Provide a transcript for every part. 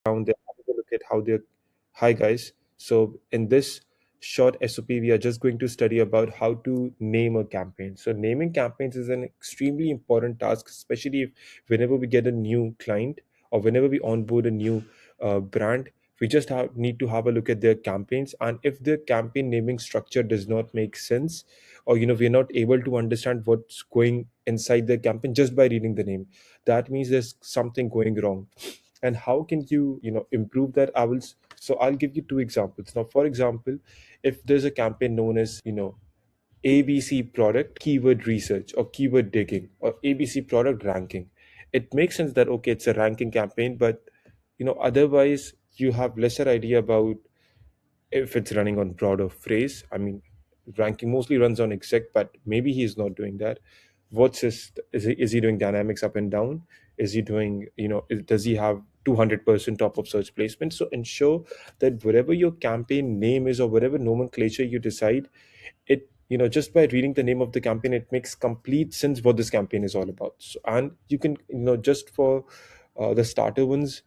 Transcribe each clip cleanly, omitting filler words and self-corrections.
down, they're having a look at how they're. Hi guys. So in this short SOP, we are just going to study about how to name a campaign. So naming campaigns is an extremely important task, especially if whenever we get a new client or whenever we onboard a new brand, we just need to have a look at their campaigns. And if their campaign naming structure does not make sense, or we're not able to understand what's going inside the campaign just by reading the name, that means there's something going wrong. And how can you improve that? So I'll give you two examples. Now, for example, if there's a campaign known as ABC product keyword research or keyword digging or ABC product ranking, it makes sense that okay, it's a ranking campaign, but otherwise you have lesser idea about if it's running on broader phrase. I mean, ranking mostly runs on exec, but maybe he's not doing that. What's his, is he doing dynamics up and down? Is he doing, does he have 200% top of search placement? So ensure that whatever your campaign name is or whatever nomenclature you decide, it just by reading the name of the campaign, it makes complete sense what this campaign is all about. So, and you can just for the starter ones,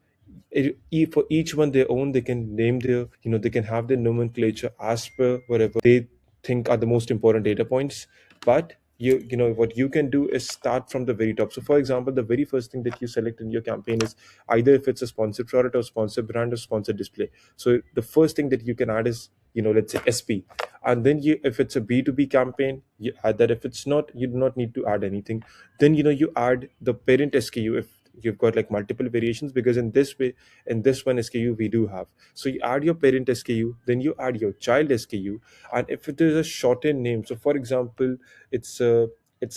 for each one their own, they can name their, they can have their nomenclature as per whatever they think are the most important data points. But what you can do is start from the very top. So for example, the very first thing that you select in your campaign is either if it's a sponsored product or sponsored brand or sponsored display. So the first thing that you can add is, let's say SP. And then if it's a B2B campaign, you add that. If it's not, you do not need to add anything. Then you add the parent SKU if you've got like multiple variations, because in this way, in this one SKU we do have. So you add your parent SKU, then you add your child SKU. And if it is a shortened name, so for example, it's a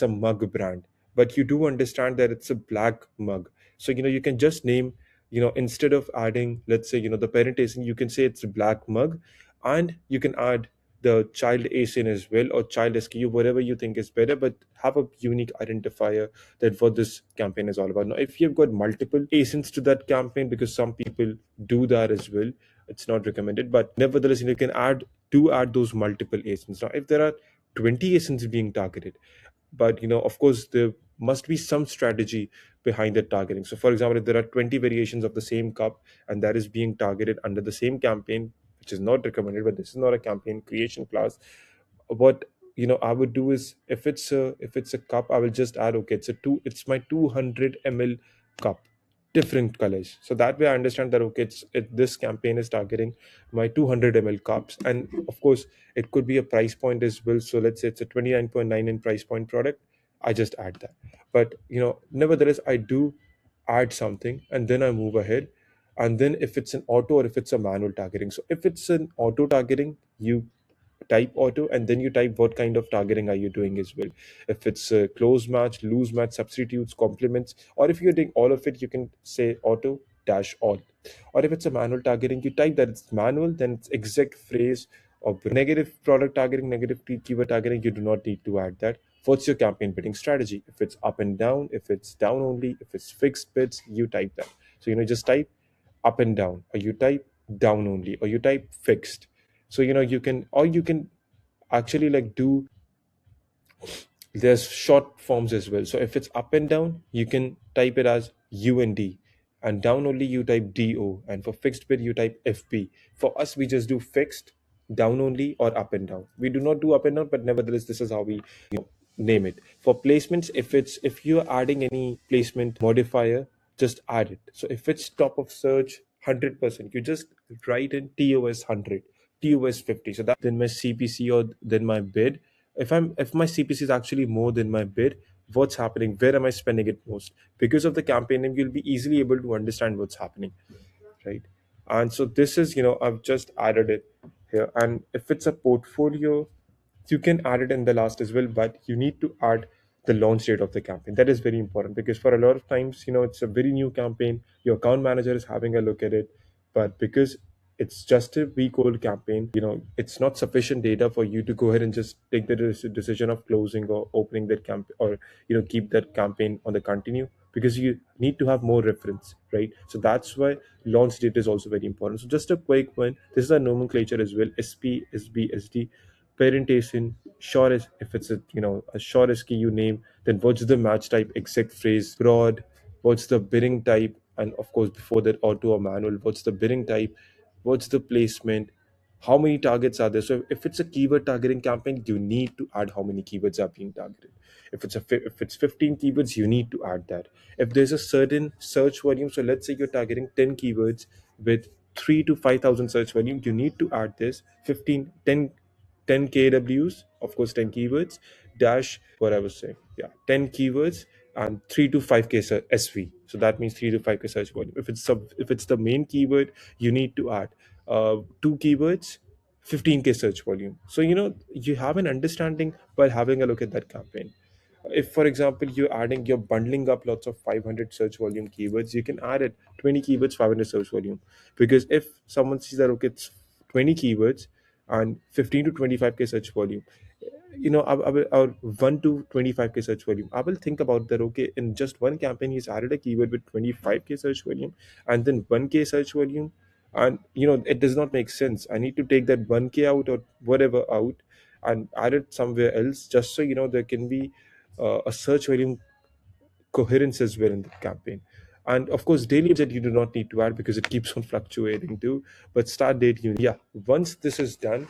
mug brand, but you do understand that it's a black mug. So you can just name, instead of adding, let's say, the parent ASIN, you can say it's a black mug. And you can add the child ASIN as well, or child SKU, whatever you think is better, but have a unique identifier that what this campaign is all about. Now, if you've got multiple ASINs to that campaign, because some people do that as well, it's not recommended, but nevertheless, you can add those multiple ASINs. Now, if there are 20 ASINs being targeted, but of course there must be some strategy behind the targeting. So for example, if there are 20 variations of the same cup and that is being targeted under the same campaign, which is not recommended, but this is not a campaign creation class, what I would do is, if it's a cup, I will just add, okay, it's my 200 ml cup, different colors. So that way I understand that okay, this campaign is targeting my 200 ml cups. And of course, it could be a price point as well. So let's say it's a 29.9 in price point product, I just add that. But nevertheless, I do add something and then I move ahead. And then if it's an auto or if it's a manual targeting, so if it's an auto targeting, you type auto and then you type what kind of targeting are you doing as well. If it's a close match, loose match, substitutes, complements, or if you're doing all of it, you can say auto dash all. Or if it's a manual targeting, you type that it's manual, then it's exact phrase. Or negative product targeting, negative keyword targeting, you do not need to add that. What's your campaign bidding strategy? If it's up and down, if it's down only, if it's fixed bids, you type that. So just type up and down, or you type down only, or you type fixed. So you can actually like do, there's short forms as well. So if it's up and down, you can type it as UND, and down only you type DO, and for fixed bid you type FB. For us, we just do fixed, down only, or up and down. We do not do up and down, but nevertheless, this is how we name it. For placements, if you're adding any placement modifier, just add it. So if it's top of search 100%, you just write in TOS 100, TOS 50. So that then my CPC or then my bid. If my CPC is actually more than my bid, what's happening? Where am I spending it most? Because of the campaign name, you'll be easily able to understand what's happening, right? And so this is, I've just added it here. And if it's a portfolio, you can add it in the last as well, but you need to add the launch date of the campaign. That is very important, because for a lot of times, it's a very new campaign, your account manager is having a look at it, but because it's just a week old campaign, it's not sufficient data for you to go ahead and just take the decision of closing or opening that campaign, or keep that campaign on the continue, because you need to have more reference, right? So that's why launch date is also very important. So just a quick one, this is a nomenclature as well: SP, SB, SD, parentation, short as, if it's a short SKU name, then what's the match type, exact phrase, broad, what's the bidding type, and of course before that auto or manual, what's the bidding type, what's the placement, how many targets are there. So if it's a keyword targeting campaign, you need to add how many keywords are being targeted. If it's 15 keywords, you need to add that. If there's a certain search volume, so let's say you're targeting 10 keywords with 3 to 5,000 search volume, you need to add this 15 10 kws, of course 10 keywords dash what I was saying, yeah, 10 keywords and 3 to 5k sv, so that means 3 to 5k search volume. If it's the main keyword, you need to add 2 keywords, 15k search volume. So you have an understanding while having a look at that campaign. If for example you're bundling up lots of 500 search volume keywords, you can add it 20 keywords, 500 search volume. Because if someone sees that okay, it's 20 keywords and 15 to 25k search volume, or 1 to 25k search volume, I will think about that. Okay, in just one campaign he's added a keyword with 25k search volume and then 1k search volume, and it does not make sense. I need to take that 1k out or whatever out and add it somewhere else, just so there can be a search volume coherence as well in the campaign. And of course, daily budget you do not need to add because it keeps on fluctuating too. But start date, yeah. Once this is done,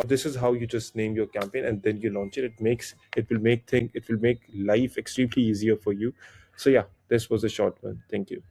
this is how you just name your campaign and then you launch it. It will make life extremely easier for you. So yeah, this was a short one. Thank you.